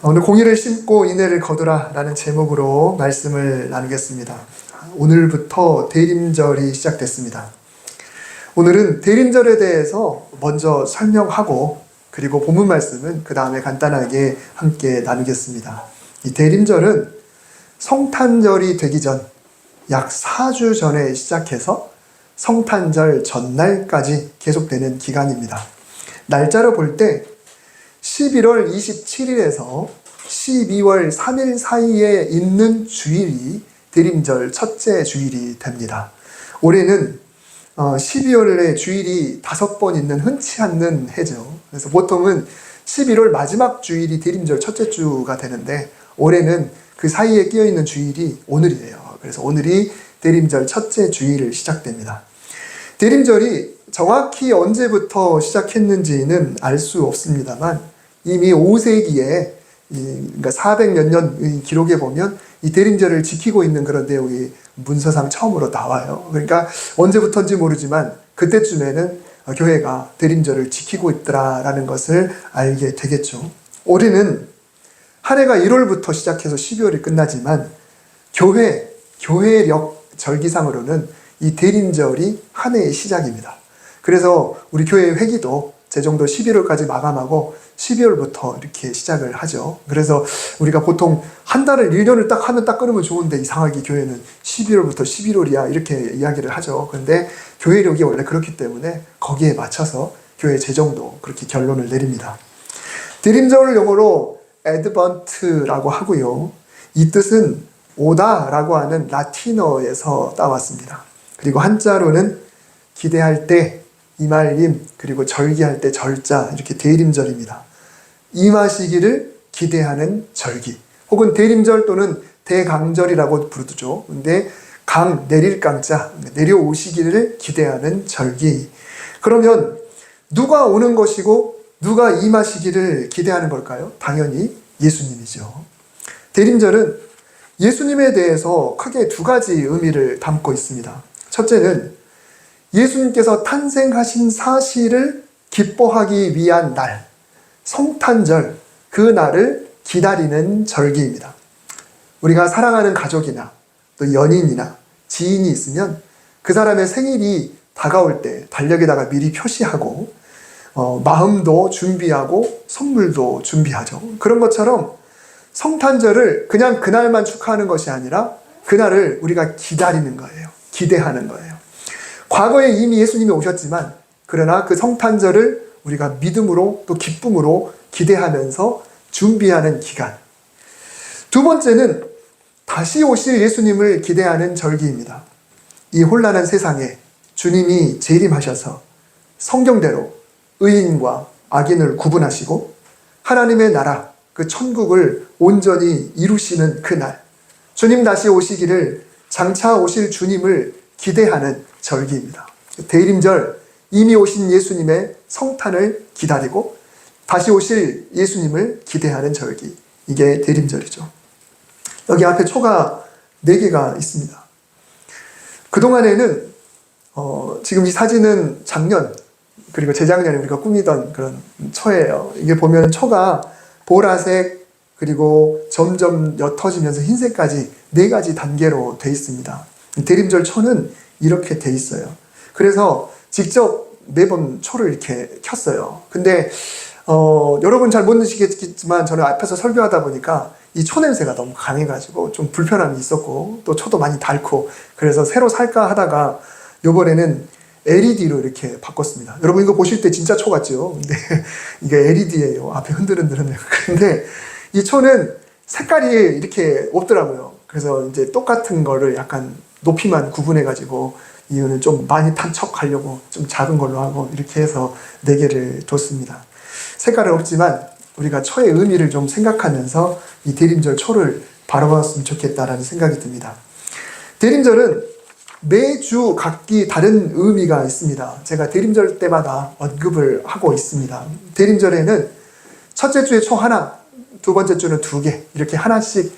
오늘 공의를 심고 인애를 거두라 라는 제목으로 말씀을 나누겠습니다. 오늘부터 대림절이 시작됐습니다. 오늘은 대림절에 대해서 먼저 설명하고 그리고 본문 말씀은 그 다음에 간단하게 함께 나누겠습니다. 이 대림절은 성탄절이 되기 전 약 4주 전에 시작해서 성탄절 전날까지 계속되는 기간입니다. 날짜로 볼 때 11월 27일에서 12월 3일 사이에 있는 주일이 대림절 첫째 주일이 됩니다. 올해는 12월에 주일이 5번 있는 흔치 않는 해죠. 그래서 보통은 11월 마지막 주일이 대림절 첫째 주가 되는데 올해는 그 사이에 끼어있는 주일이 오늘이에요. 그래서 오늘이 대림절 첫째 주일을 시작됩니다. 대림절이 정확히 언제부터 시작했는지는 알 수 없습니다만 이미 5세기에 그러니까 400몇 년의 기록에 보면 이 대림절을 지키고 있는 그런 내용이 문서상 처음으로 나와요. 그러니까 언제부터인지 모르지만 그때쯤에는 교회가 대림절을 지키고 있더라라는 것을 알게 되겠죠. 올해는 한 해가 1월부터 시작해서 12월이 끝나지만 교회력 절기상으로는 이 대림절이 한 해의 시작입니다. 그래서 우리 교회 회기도 제정도 11월까지 마감하고 12월부터 이렇게 시작을 하죠. 그래서 우리가 보통 한 달을 1년을 딱 하면 딱 끊으면 좋은데 이상하게 교회는 12월부터 11월이야 이렇게 이야기를 하죠. 그런데 교회력이 원래 그렇기 때문에 거기에 맞춰서 교회 제정도 그렇게 결론을 내립니다. 대림절을 영어로 애드번트라고 하고요. 이 뜻은 오다라고 하는 라틴어에서 따왔습니다. 그리고 한자로는 기대할 때 이말림 그리고 절기할 때 절자 이렇게 대림절입니다. 임하시기를 기대하는 절기 혹은 대림절 또는 대강절이라고 부르죠. 근데 강 내릴 강자 내려오시기를 기대하는 절기. 그러면 누가 오는 것이고 누가 임하시기를 기대하는 걸까요? 당연히 예수님이죠. 대림절은 예수님에 대해서 크게 두 가지 의미를 담고 있습니다. 첫째는 예수님께서 탄생하신 사실을 기뻐하기 위한 날, 성탄절, 그 날을 기다리는 절기입니다. 우리가 사랑하는 가족이나 또 연인이나 지인이 있으면 그 사람의 생일이 다가올 때 달력에다가 미리 표시하고 마음도 준비하고 선물도 준비하죠. 그런 것처럼 성탄절을 그냥 그날만 축하하는 것이 아니라 그날을 우리가 기다리는 거예요. 기대하는 거예요. 과거에 이미 예수님이 오셨지만 그러나 그 성탄절을 우리가 믿음으로 또 기쁨으로 기대하면서 준비하는 기간. 두 번째는 다시 오실 예수님을 기대하는 절기입니다. 이 혼란한 세상에 주님이 재림하셔서 성경대로 의인과 악인을 구분하시고 하나님의 나라 그 천국을 온전히 이루시는 그날, 주님 다시 오시기를 장차 오실 주님을 기대하는 절기입니다. 대림절, 이미 오신 예수님의 성탄을 기다리고 다시 오실 예수님을 기대하는 절기, 이게 대림절이죠. 여기 앞에 초가 4개가 있습니다. 그동안에는 지금 이 사진은 작년 그리고 재작년에 우리가 꾸미던 그런 초예요. 이게 보면 초가 보라색 그리고 점점 옅어지면서 흰색까지 4가지 단계로 돼 있습니다. 대림절 초는 이렇게 돼 있어요. 그래서 직접 매번 초를 이렇게 켰어요. 근데 여러분 잘 못 느끼겠지만 저는 앞에서 설교하다 보니까 이 초 냄새가 너무 강해가지고 좀 불편함이 있었고 또 초도 많이 달고 그래서 새로 살까 하다가 이번에는 LED로 이렇게 바꿨습니다. 여러분 이거 보실 때 진짜 초 같죠? 근데 이게 LED예요. 앞에 흔들흔들흔들. 근데 이 초는 색깔이 이렇게 없더라고요. 그래서 이제 똑같은 거를 약간 높이만 구분해가지고 이거는 좀 많이 탄 척 하려고 좀 작은 걸로 하고 이렇게 해서 4개를 뒀습니다. 색깔은 없지만 우리가 초의 의미를 좀 생각하면서 이 대림절 초를 바라봤으면 좋겠다라는 생각이 듭니다. 대림절은 매주 각기 다른 의미가 있습니다. 제가 대림절 때마다 언급을 하고 있습니다. 대림절에는 첫째 주에 초 하나, 두 번째 주는 2개 이렇게 하나씩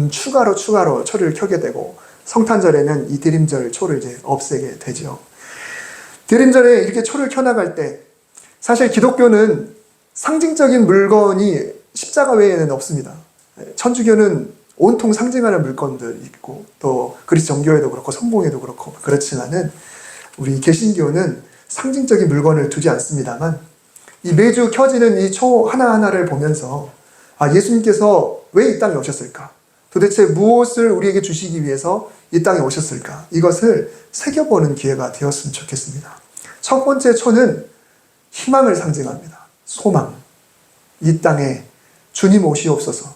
추가로 초를 켜게 되고 성탄절에는 이 대림절 초를 이제 없애게 되죠. 대림절에 이렇게 초를 켜나갈 때 사실 기독교는 상징적인 물건이 십자가 외에는 없습니다. 천주교는 온통 상징하는 물건들 있고 또 그리스 정교회도 그렇고 성공회도 그렇고 그렇지만은 우리 개신교는 상징적인 물건을 두지 않습니다만 이 매주 켜지는 이 초 하나하나를 보면서 예수님께서 왜 이 땅에 오셨을까? 도대체 무엇을 우리에게 주시기 위해서 이 땅에 오셨을까? 이것을 새겨보는 기회가 되었으면 좋겠습니다. 첫 번째 초는 희망을 상징합니다. 소망. 이 땅에 주님 오시옵소서.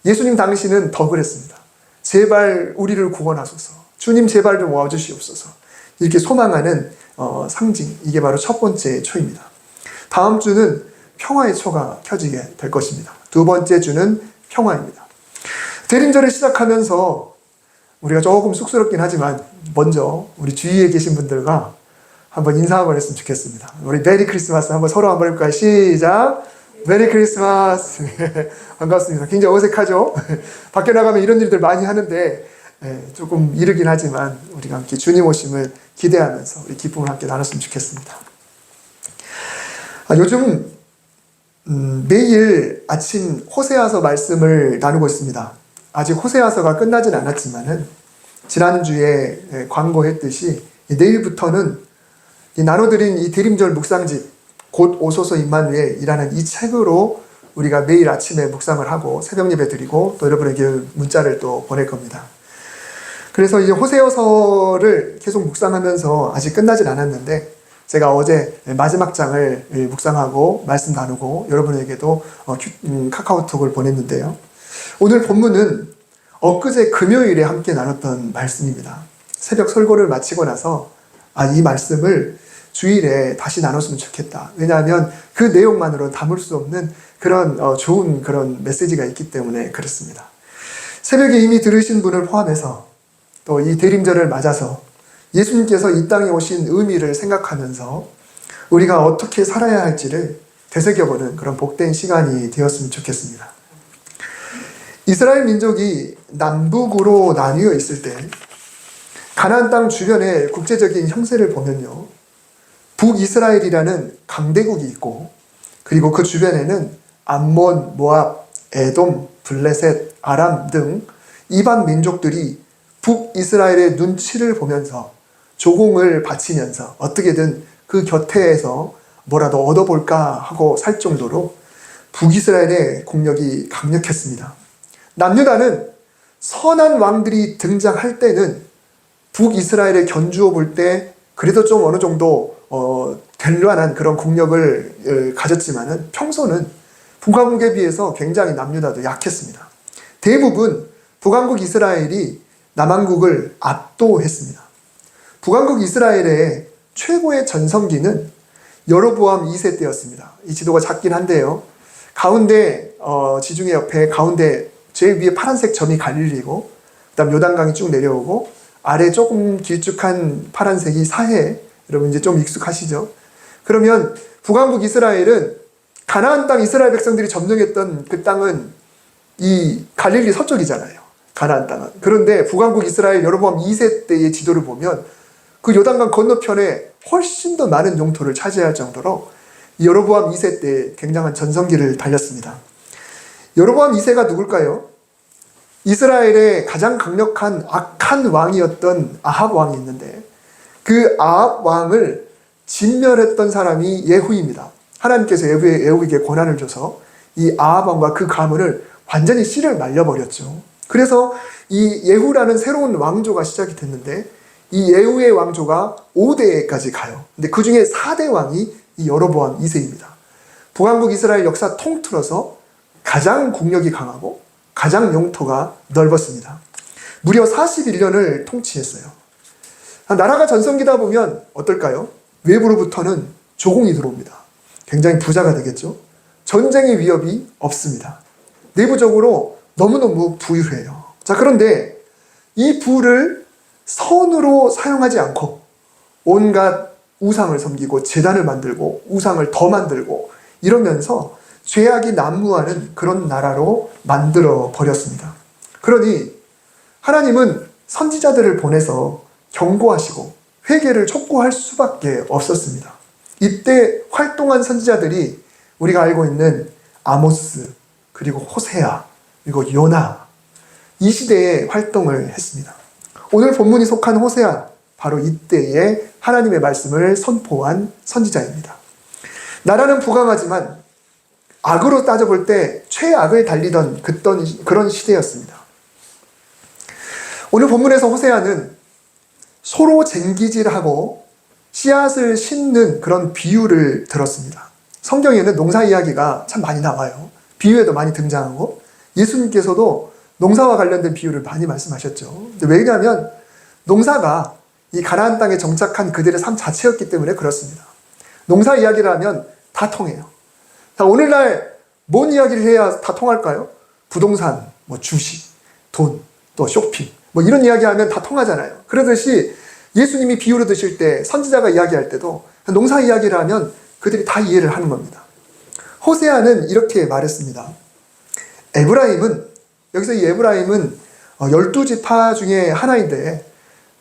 예수님 당시는 더 그랬습니다. 제발 우리를 구원하소서. 주님 제발 좀 와주시옵소서. 이렇게 소망하는 상징. 이게 바로 첫 번째 초입니다. 다음 주는 평화의 초가 켜지게 될 것입니다. 두 번째 주는 평화입니다. 대림절을 시작하면서 우리가 조금 쑥스럽긴 하지만 먼저 우리 주위에 계신 분들과 한번 인사 한번 했으면 좋겠습니다. 우리 메리 크리스마스 한번 서로 한번 해볼까요? 시작! 메리 크리스마스! 반갑습니다. 굉장히 어색하죠? 밖에 나가면 이런 일들 많이 하는데 조금 이르긴 하지만 우리가 함께 주님 오심을 기대하면서 우리 기쁨을 함께 나눴으면 좋겠습니다. 요즘 매일 아침 호세아서 말씀을 나누고 있습니다. 아직 호세아서가 끝나진 않았지만은 지난주에 광고했듯이 내일부터는 나눠드린 이 대림절 묵상집 곧 오소서 임마누엘이라는 이 책으로 우리가 매일 아침에 묵상을 하고 새벽 예배 드리고 또 여러분에게 문자를 또 보낼 겁니다. 그래서 이제 호세아서를 계속 묵상하면서 아직 끝나진 않았는데 제가 어제 마지막 장을 묵상하고 말씀 나누고 여러분에게도 카카오톡을 보냈는데요. 오늘 본문은 엊그제 금요일에 함께 나눴던 말씀입니다. 새벽 설교를 마치고 나서 이 말씀을 주일에 다시 나눴으면 좋겠다. 왜냐하면 그 내용만으로 담을 수 없는 그런 좋은 그런 메시지가 있기 때문에 그렇습니다. 새벽에 이미 들으신 분을 포함해서 또 이 대림절을 맞아서 예수님께서 이 땅에 오신 의미를 생각하면서 우리가 어떻게 살아야 할지를 되새겨보는 그런 복된 시간이 되었으면 좋겠습니다. 이스라엘 민족이 남북으로 나뉘어 있을 때 가나안 땅 주변의 국제적인 형세를 보면요. 북이스라엘이라는 강대국이 있고 그리고 그 주변에는 암몬, 모압, 에돔, 블레셋, 아람 등 이방 민족들이 북이스라엘의 눈치를 보면서 조공을 바치면서 어떻게든 그 곁에서 뭐라도 얻어볼까 하고 살 정도로 북이스라엘의 공력이 강력했습니다. 남유다는 선한 왕들이 등장할 때는 북이스라엘에 견주어 볼 때 그래도 좀 어느 정도 될 만한 그런 공력을 가졌지만은 평소는 북왕국에 비해서 굉장히 남유다도 약했습니다. 대부분 북왕국 이스라엘이 남왕국을 압도했습니다. 북왕국 이스라엘의 최고의 전성기는 여로보암 2세 때였습니다. 이 지도가 작긴 한데요. 가운데 지중해 옆에 가운데 제일 위에 파란색 점이 갈릴리고 그다음 요단강이 쭉 내려오고 아래 조금 길쭉한 파란색이 사해. 여러분 이제 좀 익숙하시죠? 그러면 북왕국 이스라엘은 가나안 땅 이스라엘 백성들이 점령했던 그 땅은 이 갈릴리 서쪽이잖아요. 가나안 땅은. 그런데 북왕국 이스라엘 여로보암 2세 때의 지도를 보면 그 요단강 건너편에 훨씬 더 많은 영토를 차지할 정도로 여로보암 2세 때 굉장한 전성기를 달렸습니다. 여로보암 2세가 누굴까요? 이스라엘의 가장 강력한 악한 왕이었던 아합 왕이 있는데 그 아합 왕을 진멸했던 사람이 예후입니다. 하나님께서 예후에게 권한을 줘서 이 아합 왕과 그 가문을 완전히 씨를 말려버렸죠. 그래서 이 예후라는 새로운 왕조가 시작이 됐는데 이 예후의 왕조가 5대까지 가요. 근데 그 중에 4대 왕이 이 여로보암 2세입니다. 북왕국 이스라엘 역사 통틀어서 가장 국력이 강하고 가장 영토가 넓었습니다. 무려 41년을 통치했어요. 나라가 전성기다 보면 어떨까요? 외부로부터는 조공이 들어옵니다. 굉장히 부자가 되겠죠. 전쟁의 위협이 없습니다. 내부적으로 너무너무 부유해요. 자, 그런데 이 부를 선으로 사용하지 않고 온갖 우상을 섬기고 제단을 만들고 우상을 더 만들고 이러면서 죄악이 난무하는 그런 나라로 만들어 버렸습니다. 그러니 하나님은 선지자들을 보내서 경고하시고 회개를 촉구할 수밖에 없었습니다. 이때 활동한 선지자들이 우리가 알고 있는 아모스, 그리고 호세아, 그리고 요나, 이 시대에 활동을 했습니다. 오늘 본문이 속한 호세아, 바로 이때에 하나님의 말씀을 선포한 선지자입니다. 나라는 부강하지만 악으로 따져볼 때 최악을 달리던 그런 시대였습니다. 오늘 본문에서 호세아는 소로 쟁기질하고 씨앗을 심는 그런 비유를 들었습니다. 성경에는 농사 이야기가 참 많이 나와요. 비유에도 많이 등장하고 예수님께서도 농사와 관련된 비유를 많이 말씀하셨죠. 왜냐하면 농사가 이 가나안 땅에 정착한 그들의 삶 자체였기 때문에 그렇습니다. 농사 이야기를 하면 다 통해요. 자, 오늘날 뭔 이야기를 해야 다 통할까요? 부동산, 주식, 돈, 또 쇼핑, 이런 이야기하면 다 통하잖아요. 그러듯이 예수님이 비유로 드실 때, 선지자가 이야기할 때도 농사 이야기를 하면 그들이 다 이해를 하는 겁니다. 호세아는 이렇게 말했습니다. 에브라임은, 여기서 이 에브라임은 12지파 중에 하나인데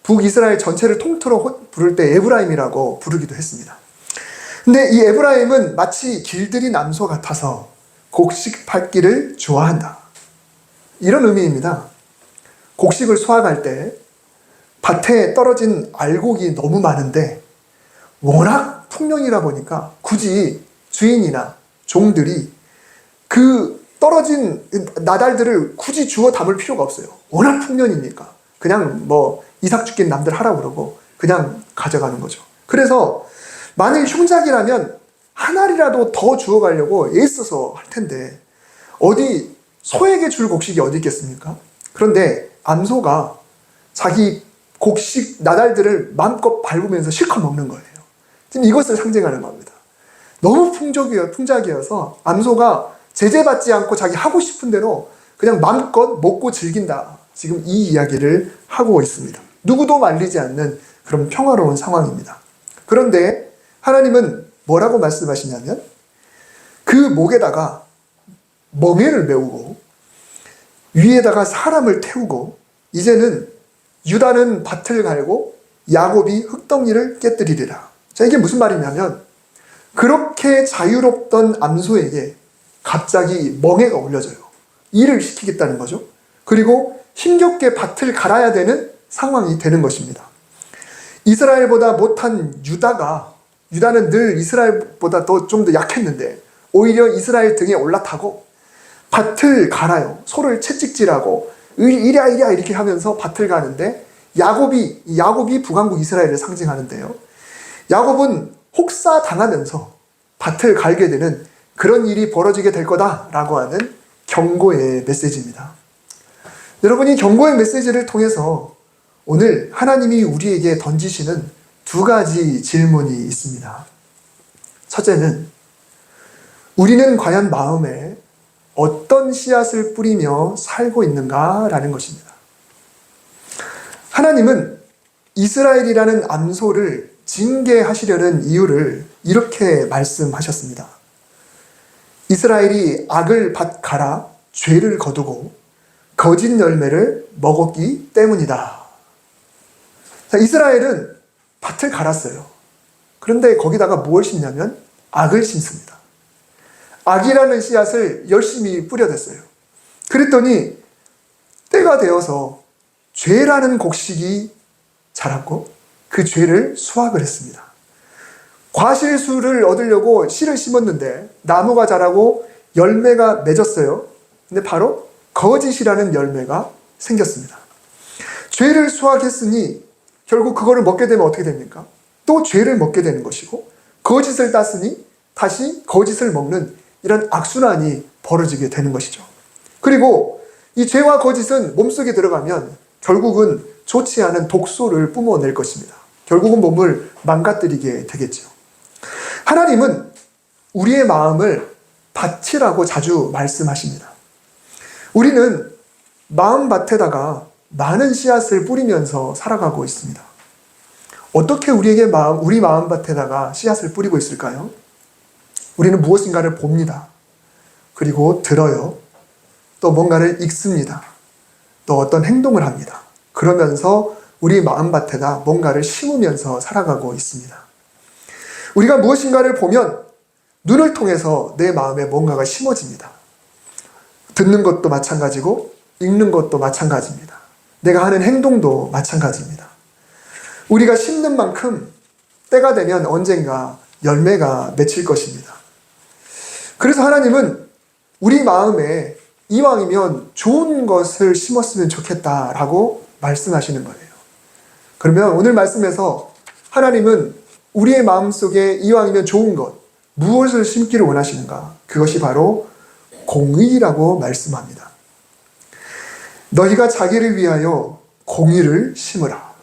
북이스라엘 전체를 통틀어 부를 때 에브라임이라고 부르기도 했습니다. 근데 이 에브라임은 마치 길들인 암소 같아서 곡식 밟기를 좋아한다. 이런 의미입니다. 곡식을 수확할 때 밭에 떨어진 알곡이 너무 많은데 워낙 풍년이라 보니까 굳이 주인이나 종들이 그 떨어진 나달들을 굳이 주워 담을 필요가 없어요. 워낙 풍년이니까. 그냥 이삭 죽긴 남들 하라고 그러고 그냥 가져가는 거죠. 그래서 만일 흉작이라면 한 알이라도 더 주워가려고 애써서 할 텐데 어디 소에게 줄 곡식이 어디 있겠습니까? 그런데 암소가 자기 곡식 나달들을 마음껏 밟으면서 실컷 먹는 거예요. 지금 이것을 상징하는 겁니다. 너무 풍작이어서 암소가 제재받지 않고 자기 하고 싶은 대로 그냥 마음껏 먹고 즐긴다. 지금 이 이야기를 하고 있습니다. 누구도 말리지 않는 그런 평화로운 상황입니다. 그런데 하나님은 뭐라고 말씀하시냐면 그 목에다가 멍에를 메우고 위에다가 사람을 태우고 이제는 유다는 밭을 갈고 야곱이 흙덩이를 깨뜨리리라. 자, 이게 무슨 말이냐면 그렇게 자유롭던 암소에게 갑자기 멍에가 올려져요. 일을 시키겠다는 거죠. 그리고 힘겹게 밭을 갈아야 되는 상황이 되는 것입니다. 이스라엘보다 못한 유다는 늘 이스라엘보다 좀 더 약했는데 오히려 이스라엘 등에 올라타고 밭을 갈아요. 소를 채찍질하고 이랴 이렇게 하면서 밭을 가는데 야곱이 북왕국 이스라엘을 상징하는데요. 야곱은 혹사 당하면서 밭을 갈게 되는 그런 일이 벌어지게 될 거다라고 하는 경고의 메시지입니다. 여러분이 경고의 메시지를 통해서 오늘 하나님이 우리에게 던지시는 두 가지 질문이 있습니다. 첫째는 우리는 과연 마음에 어떤 씨앗을 뿌리며 살고 있는가라는 것입니다. 하나님은 이스라엘이라는 암소를 징계하시려는 이유를 이렇게 말씀하셨습니다. 이스라엘이 악을 밭갈아 죄를 거두고 거짓 열매를 먹었기 때문이다. 자, 이스라엘은 밭을 갈았어요. 그런데 거기다가 무엇을 심냐면 악을 심습니다. 악이라는 씨앗을 열심히 뿌려댔어요. 그랬더니 때가 되어서 죄라는 곡식이 자랐고 그 죄를 수확을 했습니다. 과실수를 얻으려고 씨를 심었는데 나무가 자라고 열매가 맺었어요. 근데 바로 거짓이라는 열매가 생겼습니다. 죄를 수확했으니 결국 그거를 먹게 되면 어떻게 됩니까? 또 죄를 먹게 되는 것이고 거짓을 땄으니 다시 거짓을 먹는 이런 악순환이 벌어지게 되는 것이죠. 그리고 이 죄와 거짓은 몸속에 들어가면 결국은 좋지 않은 독소를 뿜어낼 것입니다. 결국은 몸을 망가뜨리게 되겠죠. 하나님은 우리의 마음을 밭이라고 자주 말씀하십니다. 우리는 마음밭에다가 많은 씨앗을 뿌리면서 살아가고 있습니다. 어떻게 우리 마음밭에다가 씨앗을 뿌리고 있을까요? 우리는 무엇인가를 봅니다. 그리고 들어요. 또 뭔가를 읽습니다. 또 어떤 행동을 합니다. 그러면서 우리 마음밭에다 뭔가를 심으면서 살아가고 있습니다. 우리가 무엇인가를 보면 눈을 통해서 내 마음에 뭔가가 심어집니다. 듣는 것도 마찬가지고 읽는 것도 마찬가지입니다. 내가 하는 행동도 마찬가지입니다. 우리가 심는 만큼 때가 되면 언젠가 열매가 맺힐 것입니다. 그래서 하나님은 우리 마음에 이왕이면 좋은 것을 심었으면 좋겠다라고 말씀하시는 거예요. 그러면 오늘 말씀에서 하나님은 우리의 마음속에 이왕이면 좋은 것, 무엇을 심기를 원하시는가? 그것이 바로 공의라고 말씀합니다. 너희가 자기를 위하여 공의를 심으라.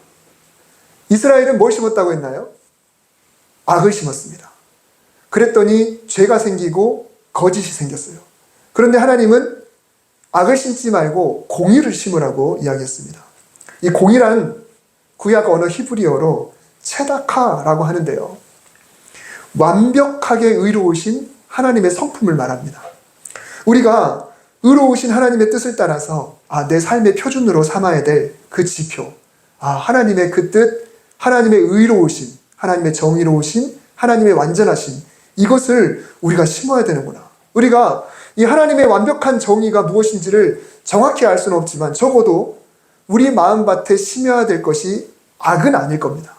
이스라엘은 뭘 심었다고 했나요? 악을 심었습니다. 그랬더니 죄가 생기고 거짓이 생겼어요. 그런데 하나님은 악을 심지 말고 공의를 심으라고 이야기했습니다. 이 공의란 구약 언어 히브리어로 체다카라고 하는데요. 완벽하게 의로우신 하나님의 성품을 말합니다. 우리가 의로우신 하나님의 뜻을 따라서 내 삶의 표준으로 삼아야 될 그 지표, 하나님의 그 뜻, 하나님의 의로우신, 하나님의 정의로우신, 하나님의 완전하신, 이것을 우리가 심어야 되는구나. 우리가 이 하나님의 완벽한 정의가 무엇인지를 정확히 알 수는 없지만 적어도 우리 마음밭에 심어야 될 것이 악은 아닐 겁니다.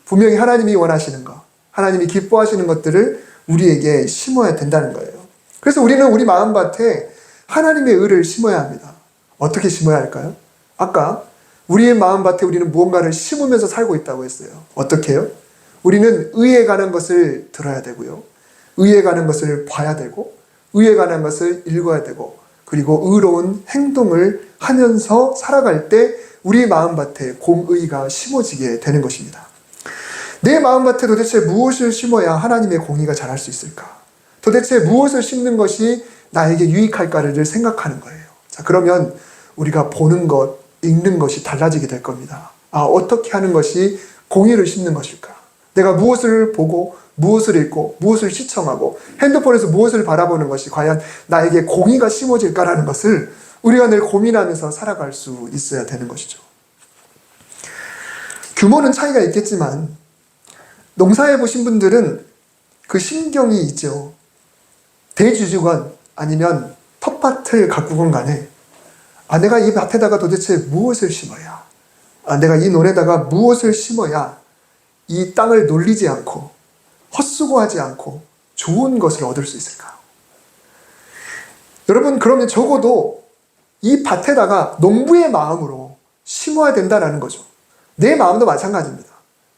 분명히 하나님이 원하시는 것, 하나님이 기뻐하시는 것들을 우리에게 심어야 된다는 거예요. 그래서 우리는 우리 마음밭에 하나님의 의를 심어야 합니다. 어떻게 심어야 할까요? 아까 우리의 마음밭에 우리는 무언가를 심으면서 살고 있다고 했어요. 어떻게 해요? 우리는 의에 가는 것을 들어야 되고요. 의에 가는 것을 봐야 되고, 의에 가는 것을 읽어야 되고, 그리고 의로운 행동을 하면서 살아갈 때 우리 마음밭에 공의가 심어지게 되는 것입니다. 내 마음밭에 도대체 무엇을 심어야 하나님의 공의가 자랄 수 있을까? 도대체 무엇을 심는 것이 나에게 유익할까를 늘 생각하는 거예요. 자, 그러면 우리가 보는 것, 읽는 것이 달라지게 될 겁니다. 어떻게 하는 것이 공의를 심는 것일까? 내가 무엇을 보고 무엇을 읽고 무엇을 시청하고 핸드폰에서 무엇을 바라보는 것이 과연 나에게 공의가 심어질까라는 것을 우리가 늘 고민하면서 살아갈 수 있어야 되는 것이죠. 규모는 차이가 있겠지만 농사해 보신 분들은 그 심경이 있죠. 대주주건 아니면 텃밭을 가꾸건 간에 내가 이 밭에다가 도대체 무엇을 심어야, 내가 이 논에다가 무엇을 심어야 이 땅을 놀리지 않고 헛수고하지 않고 좋은 것을 얻을 수 있을까? 여러분, 그러면 적어도 이 밭에다가 농부의 마음으로 심어야 된다는 거죠. 내 마음도 마찬가지입니다.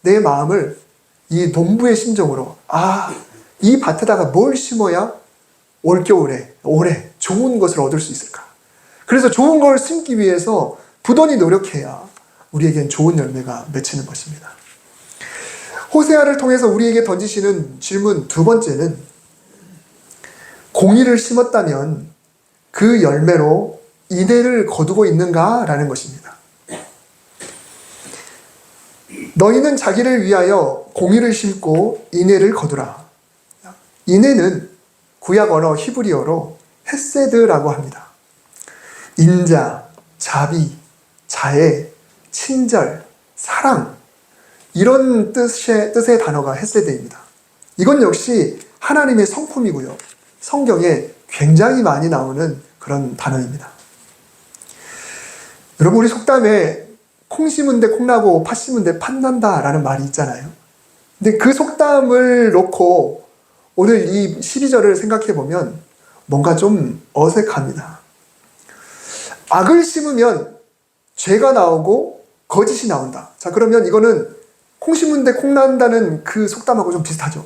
내 마음을 이 농부의 심정으로 이 밭에다가 뭘 심어야 올겨울에 올해 좋은 것을 얻을 수 있을까? 그래서 좋은 걸 심기 위해서 부단히 노력해야 우리에겐 좋은 열매가 맺히는 것입니다. 호세아를 통해서 우리에게 던지시는 질문 두 번째는 공의를 심었다면 그 열매로 인애를 거두고 있는가라는 것입니다. 너희는 자기를 위하여 공의를 심고 인애를 거두라. 인애는 구약 언어 히브리어로 헤세드라고 합니다. 인자, 자비, 자애, 친절, 사랑, 이런 뜻의 단어가 헤세드입니다. 이건 역시 하나님의 성품이고요. 성경에 굉장히 많이 나오는 그런 단어입니다. 여러분, 우리 속담에 콩 심은 데 콩나고 팥 심은 데 팥난다 라는 말이 있잖아요. 근데 그 속담을 놓고 오늘 이 12절을 생각해 보면 뭔가 좀 어색합니다. 악을 심으면 죄가 나오고 거짓이 나온다. 자, 그러면 이거는 콩 심은 데 콩 난다는 그 속담하고 좀 비슷하죠.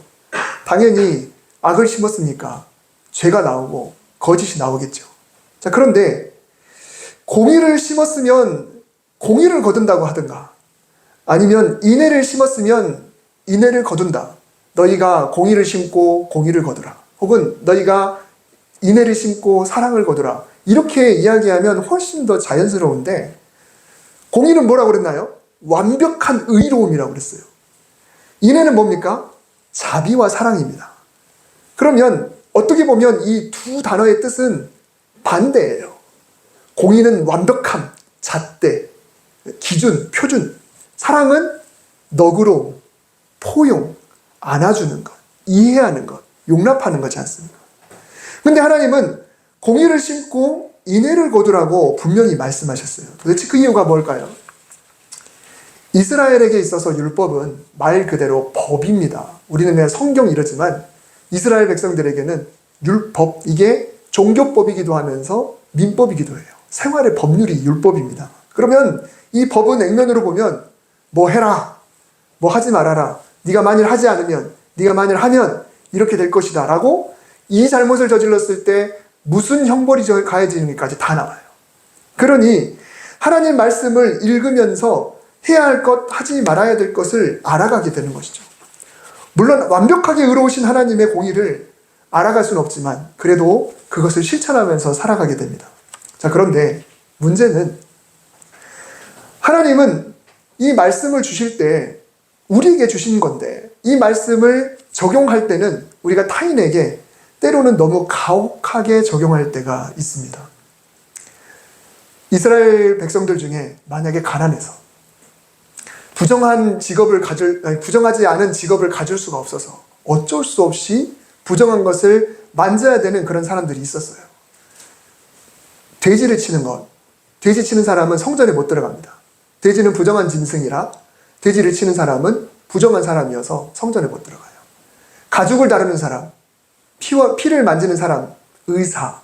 당연히 악을 심었으니까 죄가 나오고 거짓이 나오겠죠. 자, 그런데 공의를 심었으면 공의를 거둔다고 하든가, 아니면 인애를 심었으면 인애를 거둔다. 너희가 공의를 심고 공의를 거두라. 혹은 너희가 인애를 심고 사랑을 거두라. 이렇게 이야기하면 훨씬 더 자연스러운데, 공의는 뭐라고 그랬나요? 완벽한 의로움이라고 그랬어요. 인애는 뭡니까? 자비와 사랑입니다. 그러면 어떻게 보면 이 두 단어의 뜻은 반대예요. 공의는 완벽함, 잣대, 기준, 표준. 사랑은 너그러움, 포용, 안아주는 것, 이해하는 것, 용납하는 거지 않습니까? 근데 하나님은 공의를 심고 인애를 거두라고 분명히 말씀하셨어요. 도대체 그 이유가 뭘까요? 이스라엘에게 있어서 율법은 말 그대로 법입니다. 우리는 그냥 성경 이러지만 이스라엘 백성들에게는 율법, 이게 종교법이기도 하면서 민법이기도 해요. 생활의 법률이 율법입니다. 그러면 이 법은 액면으로 보면 뭐 해라, 뭐 하지 말아라, 네가 만일 하지 않으면, 네가 만일 하면 이렇게 될 것이다 라고 이 잘못을 저질렀을 때 무슨 형벌이 가해지는지까지 다 나와요. 그러니 하나님 말씀을 읽으면서 해야 할 것, 하지 말아야 될 것을 알아가게 되는 것이죠. 물론 완벽하게 의로우신 하나님의 공의를 알아갈 수는 없지만 그래도 그것을 실천하면서 살아가게 됩니다. 자, 그런데 문제는 하나님은 이 말씀을 주실 때 우리에게 주신 건데 이 말씀을 적용할 때는 우리가 타인에게 때로는 너무 가혹하게 적용할 때가 있습니다. 이스라엘 백성들 중에 만약에 가난해서 부정하지 않은 직업을 가질 수가 없어서 어쩔 수 없이 부정한 것을 만져야 되는 그런 사람들이 있었어요. 돼지를 치는 것. 돼지 치는 사람은 성전에 못 들어갑니다. 돼지는 부정한 짐승이라 돼지를 치는 사람은 부정한 사람이어서 성전에 못 들어가요. 가죽을 다루는 사람, 피를 만지는 사람, 의사,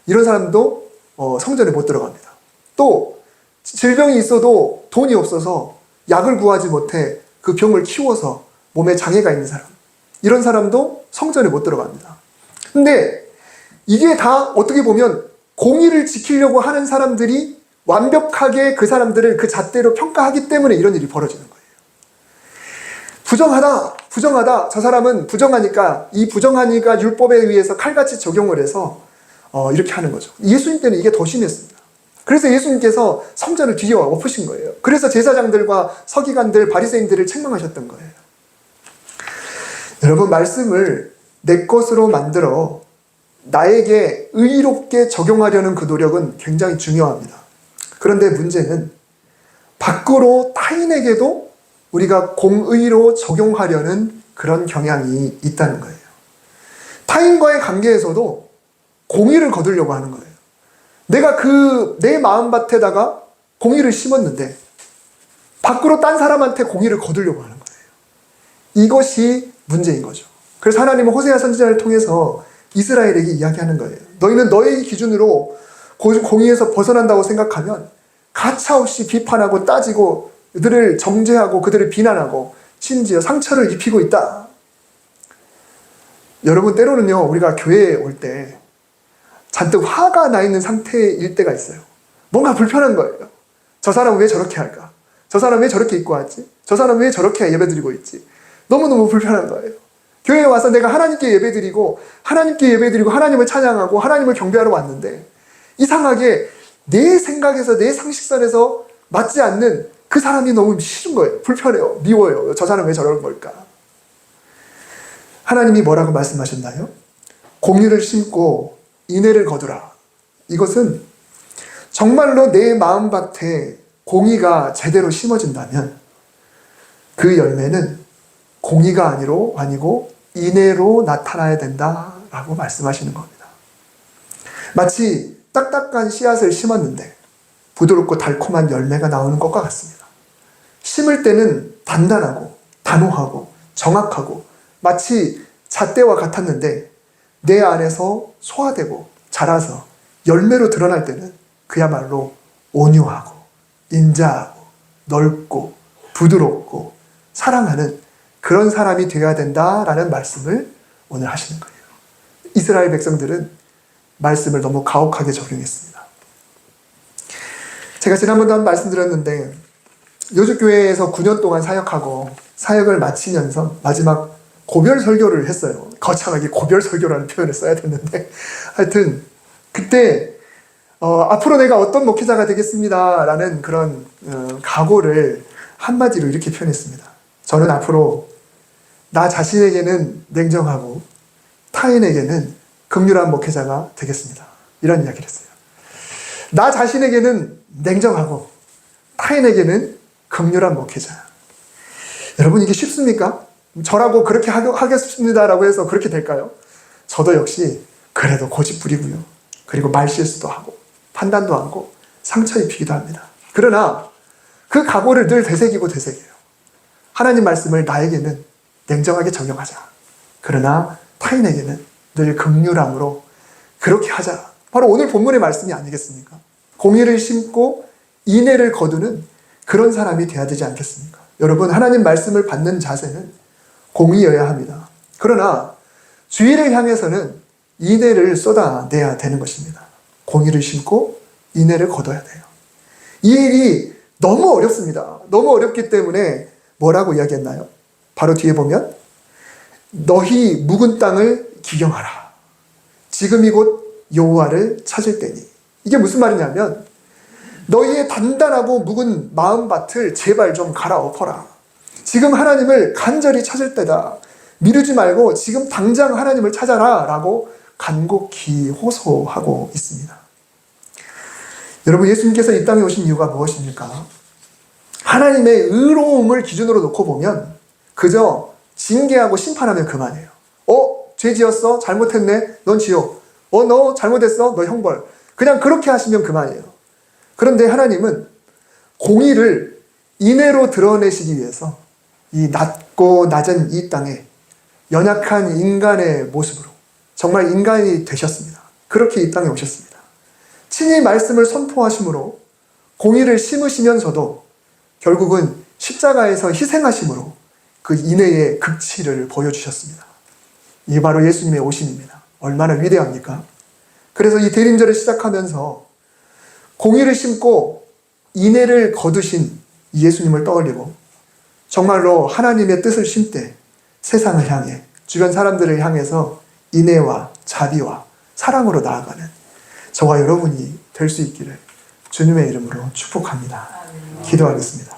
이런 사람도 성전에 못 들어갑니다. 또 질병이 있어도 돈이 없어서 약을 구하지 못해 그 병을 키워서 몸에 장애가 있는 사람, 이런 사람도 성전에 못 들어갑니다. 근데 이게 다 어떻게 보면 공의를 지키려고 하는 사람들이 완벽하게 그 사람들을 그 잣대로 평가하기 때문에 이런 일이 벌어지는 거예요. 부정하다. 저 사람은 부정하니까 이 부정하니까 율법에 의해서 칼같이 적용을 해서 이렇게 하는 거죠. 예수님 때는 이게 더 심했습니다. 그래서 예수님께서 성전을 뒤집어 엎으신 거예요. 그래서 제사장들과 서기관들, 바리새인들을 책망하셨던 거예요. 여러분, 말씀을 내 것으로 만들어 나에게 의롭게 적용하려는 그 노력은 굉장히 중요합니다. 그런데 문제는 밖으로 타인에게도 우리가 공의로 적용하려는 그런 경향이 있다는 거예요. 타인과의 관계에서도 공의를 거두려고 하는 거예요. 내가 내 마음밭에다가 공의를 심었는데 밖으로 딴 사람한테 공의를 거두려고 하는 거예요. 이것이 문제인 거죠. 그래서 하나님은 호세아 선지자를 통해서 이스라엘에게 이야기하는 거예요. 너희는 너의 기준으로 공의에서 벗어난다고 생각하면 가차없이 비판하고 따지고 그들을 정죄하고 그들을 비난하고 심지어 상처를 입히고 있다. 여러분, 때로는요, 우리가 교회에 올 때 잔뜩 화가 나 있는 상태일 때가 있어요. 뭔가 불편한 거예요. 저 사람은 왜 저렇게 할까? 저 사람은 왜 저렇게 입고 왔지? 저 사람은 왜 저렇게 예배드리고 있지? 너무너무 불편한 거예요. 교회에 와서 내가 하나님께 예배드리고 하나님을 찬양하고 하나님을 경배하러 왔는데 이상하게 내 생각에서 내 상식선에서 맞지 않는 그 사람이 너무 싫은 거예요. 불편해요. 미워요. 저 사람 왜 저런 걸까? 하나님이 뭐라고 말씀하셨나요? 공의를 심고 인애를 거두라. 이것은 정말로 내 마음밭에 공의가 제대로 심어진다면 그 열매는 공의가 아니고 인애로 나타나야 된다라고 말씀하시는 겁니다. 마치 딱딱한 씨앗을 심었는데 부드럽고 달콤한 열매가 나오는 것과 같습니다. 심을 때는 단단하고 단호하고 정확하고 마치 잣대와 같았는데 내 안에서 소화되고 자라서 열매로 드러날 때는 그야말로 온유하고 인자하고 넓고 부드럽고 사랑하는 그런 사람이 되어야 된다라는 말씀을 오늘 하시는 거예요. 이스라엘 백성들은 말씀을 너무 가혹하게 적용했습니다. 제가 지난번도 한번 말씀드렸는데 요주교회에서 9년 동안 사역하고 사역을 마치면서 마지막 고별 설교를 했어요. 거창하게 고별 설교라는 표현을 써야 됐는데 하여튼 그때 앞으로 내가 어떤 목회자가 되겠습니다 라는 그런 각오를 한마디로 이렇게 표현했습니다. 저는 앞으로 나 자신에게는 냉정하고 타인에게는 긍휼한 목회자가 되겠습니다. 이런 이야기를 했어요. 나 자신에게는 냉정하고 타인에게는 긍휼한 목회자. 여러분, 이게 쉽습니까? 저라고 그렇게 하겠습니다라고 해서 그렇게 될까요? 저도 역시 그래도 고집부리고요. 그리고 말실수도 하고 판단도 하고 상처 입히기도 합니다. 그러나 그 각오를 늘 되새기고 되새겨요. 하나님 말씀을 나에게는 냉정하게 적용하자. 그러나 타인에게는 늘 긍휼함으로 그렇게 하자. 바로 오늘 본문의 말씀이 아니겠습니까? 공의를 심고 인애를 거두는 그런 사람이 되어야 되지 않겠습니까? 여러분, 하나님 말씀을 받는 자세는 공의여야 합니다. 그러나 주의를 향해서는 인애를 쏟아내야 되는 것입니다. 공의를 심고 인애를 거둬야 돼요. 이 일이 너무 어렵습니다. 너무 어렵기 때문에 뭐라고 이야기했나요? 바로 뒤에 보면 너희 묵은 땅을 기경하라. 지금이 곧 여호와를 찾을 때니. 이게 무슨 말이냐면 너희의 단단하고 묵은 마음밭을 제발 좀 갈아엎어라. 지금 하나님을 간절히 찾을 때다. 미루지 말고 지금 당장 하나님을 찾아라 라고 간곡히 호소하고 있습니다. 여러분, 예수님께서 이 땅에 오신 이유가 무엇입니까? 하나님의 의로움을 기준으로 놓고 보면 그저 징계하고 심판하면 그만이에요. 죄 지었어? 잘못했네? 넌 지옥. 너 잘못했어? 너 형벌. 그냥 그렇게 하시면 그만이에요. 그런데 하나님은 공의를 인애로 드러내시기 위해서 이 낮고 낮은 이 땅에 연약한 인간의 모습으로 정말 인간이 되셨습니다. 그렇게 이 땅에 오셨습니다. 친히 말씀을 선포하심으로 공의를 심으시면서도 결국은 십자가에서 희생하심으로 그 인애의 극치를 보여주셨습니다. 이게 바로 예수님의 오심입니다. 얼마나 위대합니까? 그래서 이 대림절을 시작하면서 공의를 심고 인애를 거두신 예수님을 떠올리고 정말로 하나님의 뜻을 심되 세상을 향해 주변 사람들을 향해서 인애와 자비와 사랑으로 나아가는 저와 여러분이 될 수 있기를 주님의 이름으로 축복합니다. 기도하겠습니다.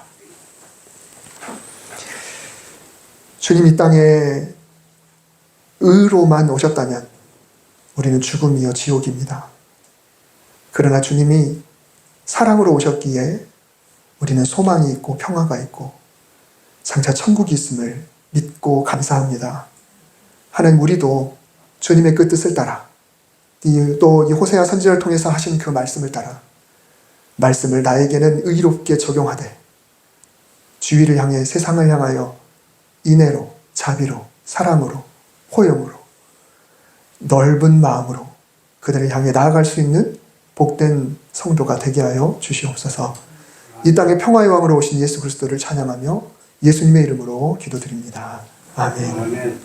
주님, 이 땅에 의로만 오셨다면 우리는 죽음이요 지옥입니다. 그러나 주님이 사랑으로 오셨기에 우리는 소망이 있고 평화가 있고 장차 천국이 있음을 믿고 감사합니다. 하나님, 우리도 주님의 그 뜻을 따라 또 이 호세아 선지자를 통해서 하신 그 말씀을 따라 말씀을 나에게는 의롭게 적용하되 주위를 향해 세상을 향하여 인애로 자비로 사랑으로 호용으로 넓은 마음으로 그들을 향해 나아갈 수 있는 복된 성도가 되게 하여 주시옵소서. 이 땅에 평화의 왕으로 오신 예수 그리스도를 찬양하며 예수님의 이름으로 기도드립니다. 아멘.